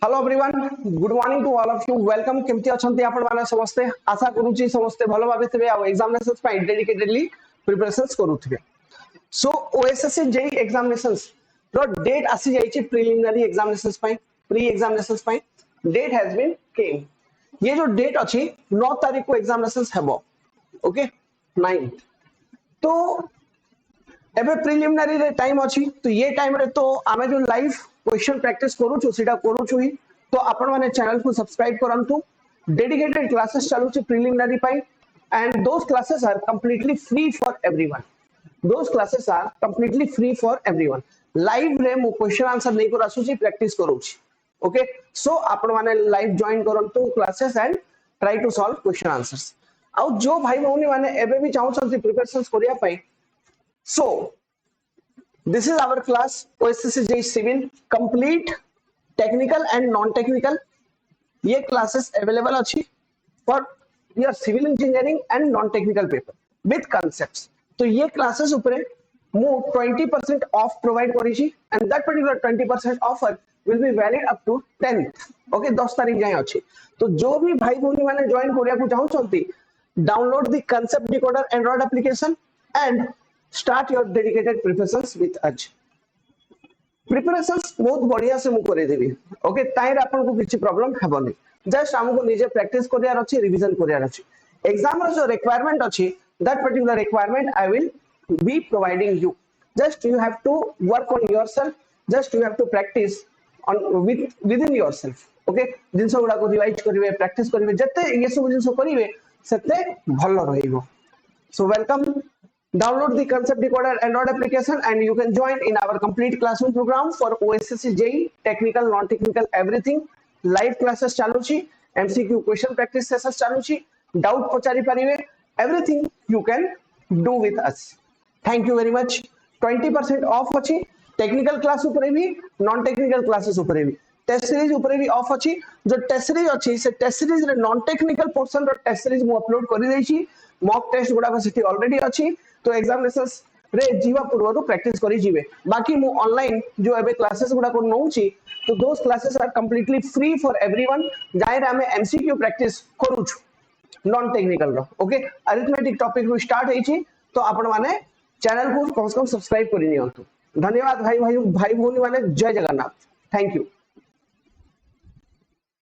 Hello everyone, good morning to all of you. Welcome. केमती अछंती आपण माने समस्ते? आशा करूची समस्ते भलो भाबे थिबे आ एग्जामिनेशंस पय डेडिकेटेडली प्रिपरेशंस करूथिबे। सो ओएसएससी जेई एग्जामिनेशंस रो डेट आसी जाईची प्रिलिमिनरी एग्जामिनेशंस पय, प्री एग्जामिनेशंस पय डेट हैज बीन केम। ये जो डेट अछि 9 तारीख को एग्जामिनेशंस हेबो। ओके 9। तो एबे प्रिलिमिनरी रे टाइम अछि, तो ये टाइम रे तो आमे जो लाइव क्वेश्चन प्रैक्टिस करूछु सीटा करूछु ही। तो आपण माने चैनल को सब्सक्राइब करंतु। डेडिकेटेड क्लासेस चालू छि प्रिलिमिनरी पय and those classes are completely free for everyone. Those classes are completely free for everyone. Live रे मु क्वेश्चन आंसर नै कर आसुछि, प्रैक्टिस करूछि। ओके, सो आपण माने लाइव जॉइन करंतु classes and try to solve question answers. आ जो भाई भौनी माने एबे भी चाहू छथि प्रिपरेशंस करिया पय, so this is our class OSSCJE Civil complete technical and non-technical। ये classes available अच्छी for your civil engineering and non-technical paper with concepts। तो ये classes ऊपरे मु 20% off provide करी छी and that particular 20% offer will be valid up to 10th। okay 10 तारीख जाए अच्छी। तो जो भी भाई भौनी माने join करिया को चाहू छथि, download the concept decoder Android application and start your dedicated preparations with us। preparations बहुत बढ़िया से मु करे देबी। ओके ताइर आपन को किछि प्रॉब्लम हेबनी। जस्ट हमको निजे प्रैक्टिस करियार अछि, रिवीजन करियार अछि। एग्जाम रो जो रिक्वायरमेंट अछि, that particular requirement I will be providing you. Just you have to work on yourself, just you have to practice on within yourself. Okay जिंस गुडा को रिवाइज करिवे, प्रैक्टिस करिवे, जते ये सब जिंस करिवे सेते भलो रहिबो। So welcome, download the concept decoder Android application and you can join in our complete classroom program for OSSC JEE technical non-technical everything। live classes चालू छी, MCQ question practice sessions चालू छी, doubt पचारि परिवे, everything you can do with us। thank you very much। 20% off अछि technical class ऊपर भी, non-technical classes ऊपर भी, test series ऊपर भी ऑफ अछि। जो टेस्ट सीरीज अछि से टेस्ट सीरीज रे नॉन टेक्निकल पोर्शन रो टेस्ट सीरीज मु अपलोड करि दै छी। मॉक टेस्ट गुडा को सिटी ऑलरेडी अछि, तो एग्जामिनेशंस रे जीवा पूर्व प्रैक्टिस करि जीवे। बाकी मु ऑनलाइन जो एबे क्लासेस गुडा को नौ छी, तो those classes are completely free for everyone. जाय रे हमें एमसीक्यू प्रैक्टिस करू छु नॉन टेक्निकल रो। ओके अरिथमेटिक टॉपिक रो स्टार्ट होई छी, तो आपण माने चैनल को कम से कम सब्सक्राइब करि नियंतु। धन्यवाद भाई भौनी माने। जय जगन्नाथ। Thank you.